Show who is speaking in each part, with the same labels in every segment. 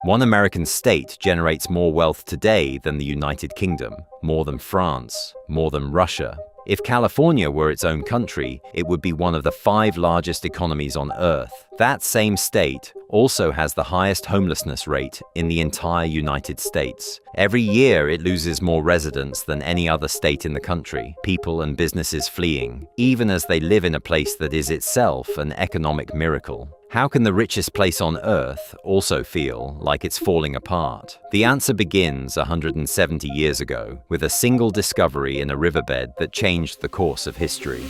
Speaker 1: One American state generates more wealth today than the United Kingdom, more than France, more than Russia. If California were its own country, it would be one of the 5 largest economies on Earth. That same state also has the highest homelessness rate in the entire United States. Every year, it loses more residents than any other state in the country, people and businesses fleeing, even as they live in a place that is itself an economic miracle. How can the richest place on Earth also feel like it's falling apart? The answer begins 170 years ago with a single discovery in a riverbed that changed the course of history.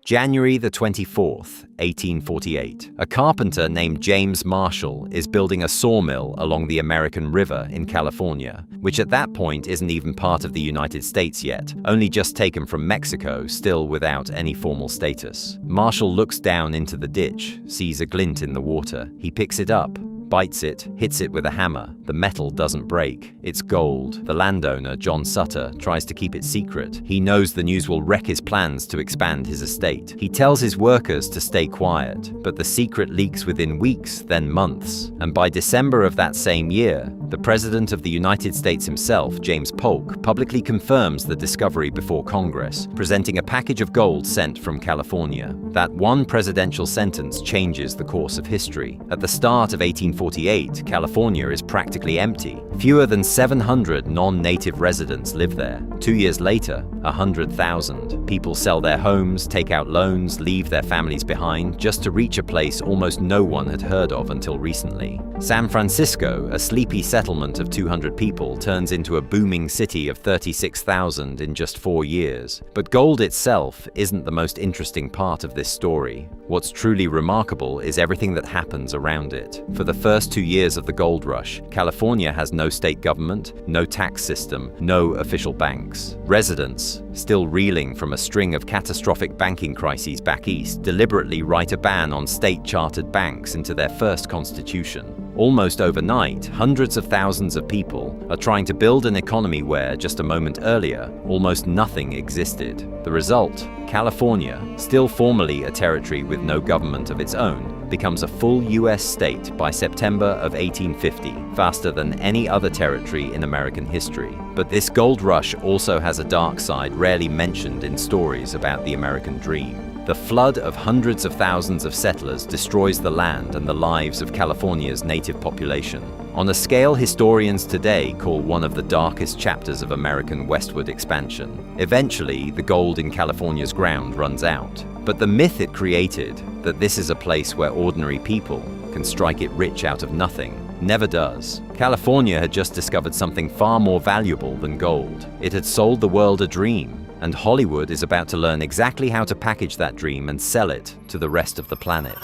Speaker 1: January the 24th, 1848. A carpenter named James Marshall is building a sawmill along the American River in California, which at that point isn't even part of the United States yet, only just taken from Mexico, still without any formal status. Marshall looks down into the ditch, sees a glint in the water. He picks it up, bites it, hits it with a hammer. The metal doesn't break. It's gold. The landowner, John Sutter, tries to keep it secret. He knows the news will wreck his plans to expand his estate. He tells his workers to stay quiet, but the secret leaks within weeks, then months. And by December of that same year, the President of the United States himself, James Polk, publicly confirms the discovery before Congress, presenting a package of gold sent from California. That one presidential sentence changes the course of history. At the start of 1848, California is practically empty. Fewer than 700 non-native residents live there. 2 years later, 100,000. People sell their homes, take out loans, leave their families behind, just to reach a place almost no one had heard of until recently. San Francisco, a sleepy settlement of 200 people, turns into a booming city of 36,000 in just 4 years. But gold itself isn't the most interesting part of this story. What's truly remarkable is everything that happens around it. For the first 2 years of the gold rush, California has no state government, no tax system, no official banks. Residents, still reeling from a string of catastrophic banking crises back east, deliberately write a ban on state-chartered banks into their first constitution. Almost overnight, hundreds of thousands of people are trying to build an economy where, just a moment earlier, almost nothing existed. The result? California, still formally a territory with no government of its own, becomes a full US state by September of 1850, faster than any other territory in American history. But this gold rush also has a dark side rarely mentioned in stories about the American dream. The flood of hundreds of thousands of settlers destroys the land and the lives of California's native population, on a scale historians today call one of the darkest chapters of American westward expansion. Eventually, the gold in California's ground runs out. But the myth it created, that this is a place where ordinary people can strike it rich out of nothing, never does. California had just discovered something far more valuable than gold. It had sold the world a dream. And Hollywood is about to learn exactly how to package that dream and sell it to the rest of the planet.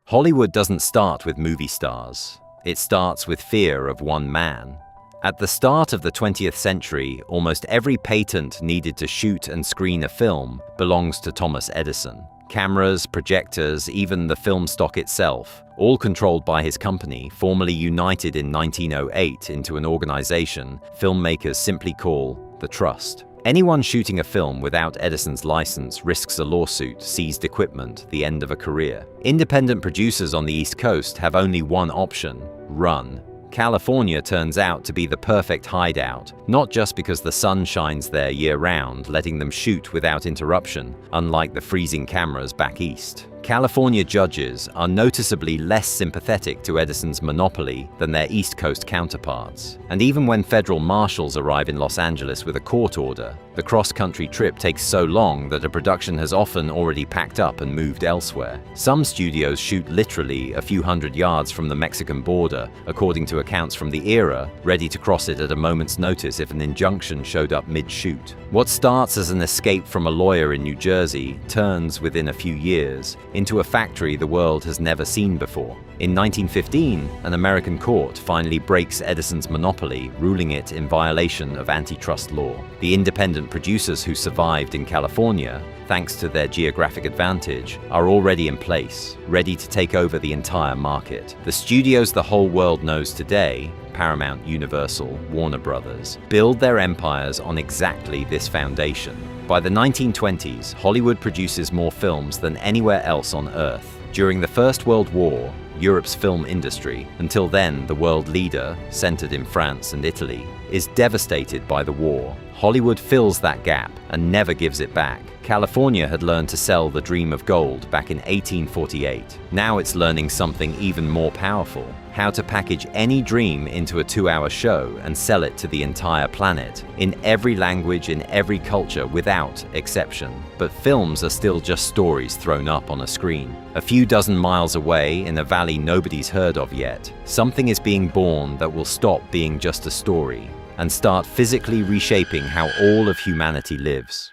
Speaker 1: Hollywood doesn't start with movie stars. It starts with fear of one man. At the start of the 20th century, almost every patent needed to shoot and screen a film belongs to Thomas Edison. Cameras, projectors, even the film stock itself, all controlled by his company, formally united in 1908 into an organization filmmakers simply call the Trust. Anyone shooting a film without Edison's license risks a lawsuit, seized equipment, the end of a career. Independent producers on the East Coast have only one option: run. California turns out to be the perfect hideout, not just because the sun shines there year-round, letting them shoot without interruption, unlike the freezing cameras back east. California judges are noticeably less sympathetic to Edison's monopoly than their East Coast counterparts. And even when federal marshals arrive in Los Angeles with a court order, the cross-country trip takes so long that a production has often already packed up and moved elsewhere. Some studios shoot literally a few hundred yards from the Mexican border, according to accounts from the era, ready to cross it at a moment's notice if an injunction showed up mid-shoot. What starts as an escape from a lawyer in New Jersey turns, within a few years, into a factory the world has never seen before. In 1915, an American court finally breaks Edison's monopoly, ruling it in violation of antitrust law. The independent producers who survived in California, thanks to their geographic advantage, are already in place, ready to take over the entire market. The studios the whole world knows today, Paramount, Universal, Warner Brothers, build their empires on exactly this foundation. By the 1920s, Hollywood produces more films than anywhere else on Earth. During the First World War, Europe's film industry, until then the world leader, centered in France and Italy, is devastated by the war. Hollywood fills that gap and never gives it back. California had learned to sell the dream of gold back in 1848. Now it's learning something even more powerful: how to package any dream into a 2-hour show and sell it to the entire planet, in every language, in every culture, without exception. But films are still just stories thrown up on a screen. A few dozen miles away, in a valley nobody's heard of yet, something is being born that will stop being just a story and start physically reshaping how all of humanity lives.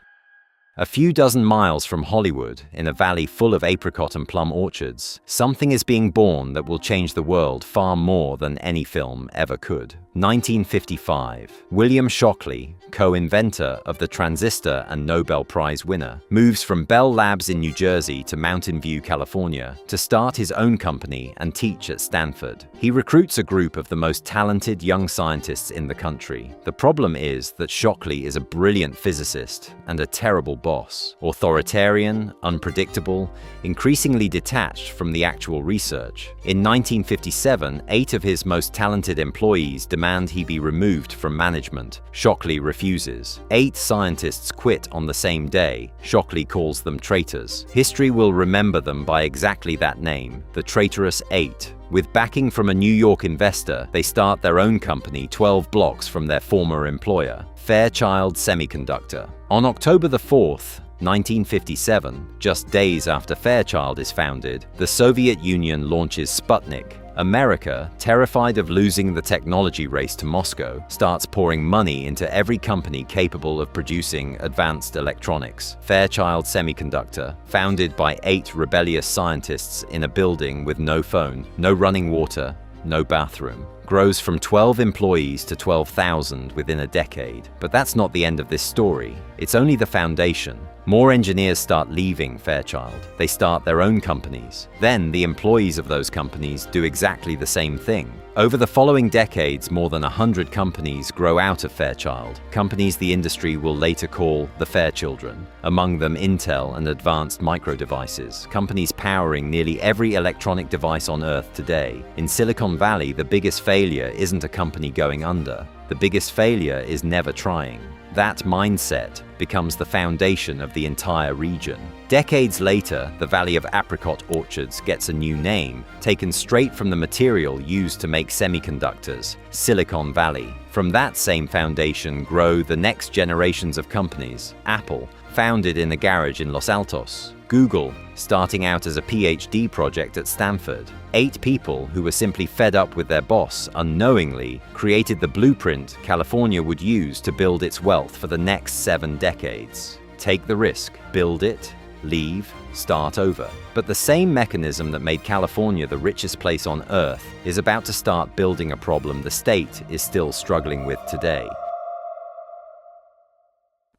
Speaker 1: A few dozen miles from Hollywood, in a valley full of apricot and plum orchards, something is being born that will change the world far more than any film ever could. 1955. William Shockley, co-inventor of the transistor and Nobel Prize winner, moves from Bell Labs in New Jersey to Mountain View, California, to start his own company and teach at Stanford. He recruits a group of the most talented young scientists in the country. The problem is that Shockley is a brilliant physicist and a terrible boss. Authoritarian, unpredictable, increasingly detached from the actual research. In 1957, 8 of his most talented employees demand he be removed from management. Shockley refuses. 8 scientists quit on the same day. Shockley calls them traitors. History will remember them by exactly that name, the Traitorous 8. With backing from a New York investor, they start their own company 12 blocks from their former employer, Fairchild Semiconductor. On October the 4th, 1957, just days after Fairchild is founded, the Soviet Union launches Sputnik. America, terrified of losing the technology race to Moscow, starts pouring money into every company capable of producing advanced electronics. Fairchild Semiconductor, founded by 8 rebellious scientists in a building with no phone, no running water, no bathroom, grows from 12 employees to 12,000 within a decade. But that's not the end of this story. It's only the foundation. More engineers start leaving Fairchild. They start their own companies. Then the employees of those companies do exactly the same thing. Over the following decades, more than 100 companies grow out of Fairchild, companies the industry will later call the Fairchildren. Among them Intel and Advanced Micro Devices, companies powering nearly every electronic device on Earth today. In Silicon Valley, the biggest failure isn't a company going under. The biggest failure is never trying. That mindset becomes the foundation of the entire region. Decades later, the Valley of Apricot Orchards gets a new name, taken straight from the material used to make semiconductors, Silicon Valley. From that same foundation grow the next generations of companies. Apple, founded in a garage in Los Altos. Google, starting out as a PhD project at Stanford. 8 people who were simply fed up with their boss unknowingly created the blueprint California would use to build its wealth for the next 7 decades. Take the risk, build it, leave, start over. But the same mechanism that made California the richest place on Earth is about to start building a problem the state is still struggling with today.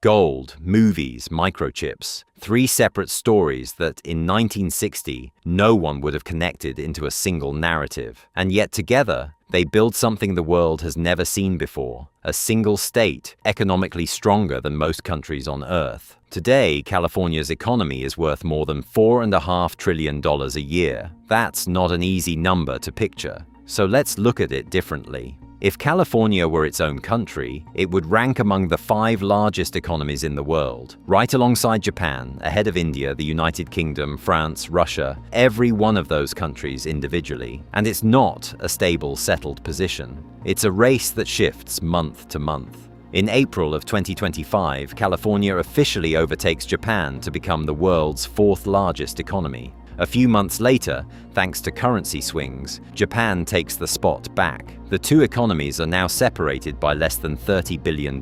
Speaker 1: Gold, movies, microchips, 3 separate stories that in 1960 no one would have connected into a single narrative. And yet together, they build something the world has never seen before, a single state, economically stronger than most countries on Earth. Today, California's economy is worth more than $4.5 trillion a year. That's not an easy number to picture. So let's look at it differently. If California were its own country, it would rank among the 5 largest economies in the world, right alongside Japan, ahead of India, the United Kingdom, France, Russia, every one of those countries individually. And it's not a stable, settled position. It's a race that shifts month to month. In April of 2025, California officially overtakes Japan to become the world's 4th largest economy. A few months later, thanks to currency swings, Japan takes the spot back. The 2 economies are now separated by less than $30 billion,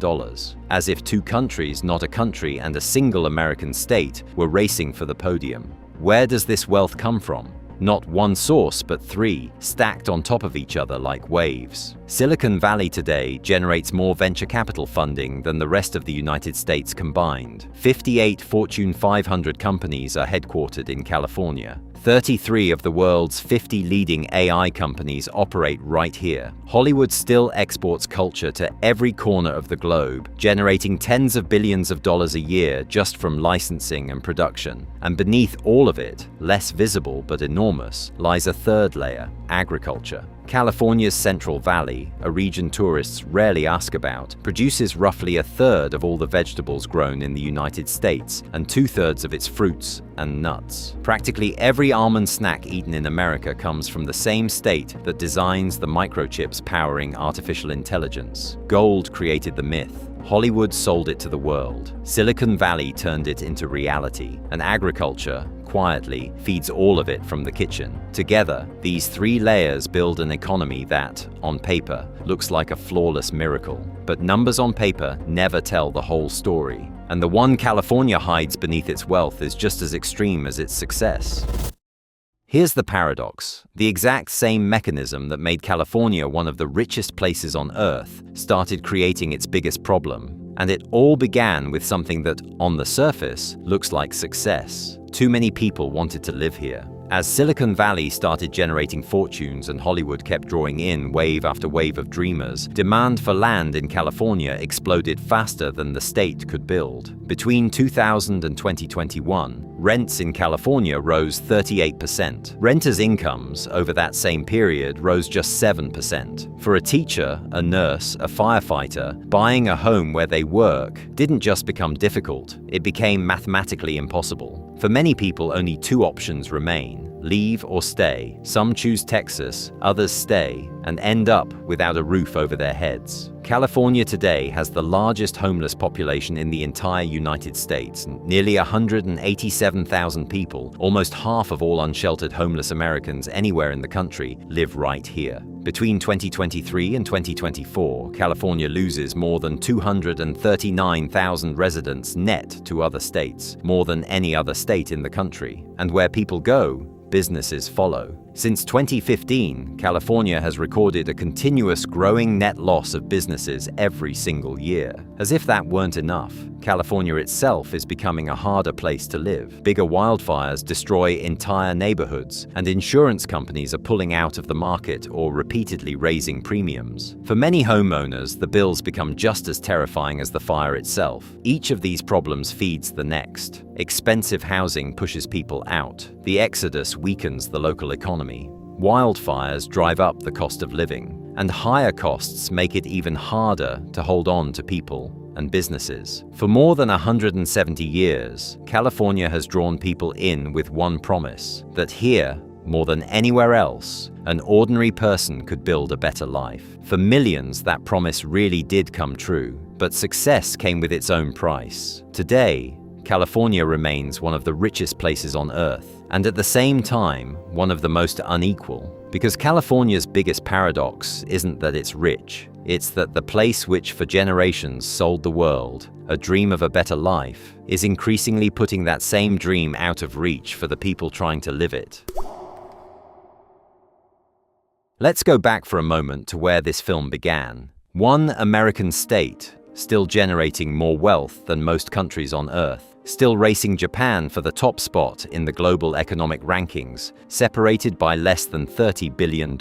Speaker 1: as if 2 countries, not a country, and a single American state were racing for the podium. Where does this wealth come from? Not one source, but 3, stacked on top of each other like waves. Silicon Valley today generates more venture capital funding than the rest of the United States combined. 58 Fortune 500 companies are headquartered in California. 33 of the world's 50 leading AI companies operate right here. Hollywood still exports culture to every corner of the globe, generating tens of billions of dollars a year just from licensing and production. And beneath all of it, less visible but enormous, lies a third layer: agriculture. California's Central Valley, a region tourists rarely ask about, produces roughly a third of all the vegetables grown in the United States and two-thirds of its fruits and nuts. Practically every almond snack eaten in America comes from the same state that designs the microchips powering artificial intelligence. Gold created the myth. Hollywood sold it to the world. Silicon Valley turned it into reality, and agriculture, quietly, feeds all of it from the kitchen. Together, these three layers build an economy that, on paper, looks like a flawless miracle. But numbers on paper never tell the whole story. And the one California hides beneath its wealth is just as extreme as its success. Here's the paradox. The exact same mechanism that made California one of the richest places on Earth started creating its biggest problem. And it all began with something that, on the surface, looks like success. Too many people wanted to live here. As Silicon Valley started generating fortunes and Hollywood kept drawing in wave after wave of dreamers, demand for land in California exploded faster than the state could build. Between 2000 and 2021, rents in California rose 38%. Renters' incomes over that same period rose just 7%. For a teacher, a nurse, a firefighter, buying a home where they work didn't just become difficult, it became mathematically impossible. For many people, only two options remain: leave or stay. Some choose Texas, others stay, and end up without a roof over their heads. California today has the largest homeless population in the entire United States. Nearly 187,000 people, almost half of all unsheltered homeless Americans anywhere in the country, live right here. Between 2023 and 2024, California loses more than 239,000 residents net to other states, more than any other state in the country. And where people go, businesses follow. Since 2015, California has recorded a continuous growing net loss of businesses every single year. As if that weren't enough, California itself is becoming a harder place to live. Bigger wildfires destroy entire neighborhoods, and insurance companies are pulling out of the market or repeatedly raising premiums. For many homeowners, the bills become just as terrifying as the fire itself. Each of these problems feeds the next. Expensive housing pushes people out. The exodus weakens the local economy. Wildfires drive up the cost of living, and higher costs make it even harder to hold on to people and businesses. For more than 170 years, California has drawn people in with one promise: that here, more than anywhere else, an ordinary person could build a better life. For millions, that promise really did come true, but success came with its own price. Today, California remains one of the richest places on Earth, and at the same time, one of the most unequal. Because California's biggest paradox isn't that it's rich, it's that the place which for generations sold the world a dream of a better life is increasingly putting that same dream out of reach for the people trying to live it. Let's go back for a moment to where this film began. One American state, still generating more wealth than most countries on Earth, still racing Japan for the top spot in the global economic rankings, separated by less than $30 billion.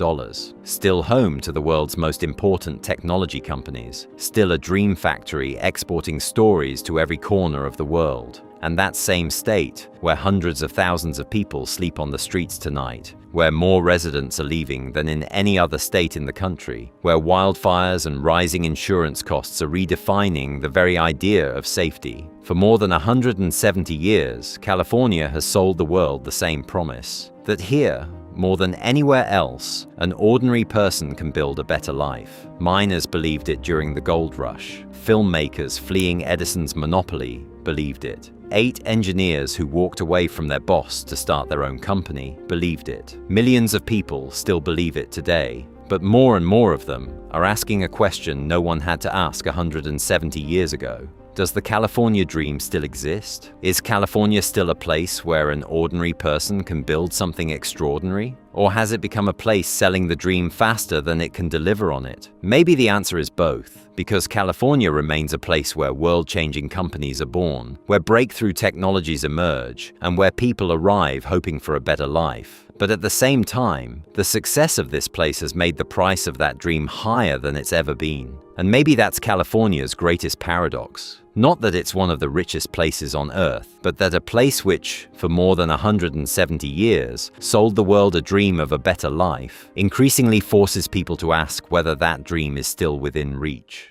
Speaker 1: Still home to the world's most important technology companies. Still a dream factory exporting stories to every corner of the world. And that same state, where hundreds of thousands of people sleep on the streets tonight, where more residents are leaving than in any other state in the country, where wildfires and rising insurance costs are redefining the very idea of safety. For more than 170 years, California has sold the world the same promise: that here, more than anywhere else, an ordinary person can build a better life. Miners believed it during the gold rush. Filmmakers fleeing Edison's monopoly believed it. 8 engineers who walked away from their boss to start their own company believed it. Millions of people still believe it today, but more and more of them are asking a question no one had to ask 170 years ago. Does the California dream still exist? Is California still a place where an ordinary person can build something extraordinary? Or has it become a place selling the dream faster than it can deliver on it? Maybe the answer is both, because California remains a place where world-changing companies are born, where breakthrough technologies emerge, and where people arrive hoping for a better life. But at the same time, the success of this place has made the price of that dream higher than it's ever been. And maybe that's California's greatest paradox. Not that it's one of the richest places on Earth, but that a place which, for more than 170 years, sold the world a dream of a better life, increasingly forces people to ask whether that dream is still within reach.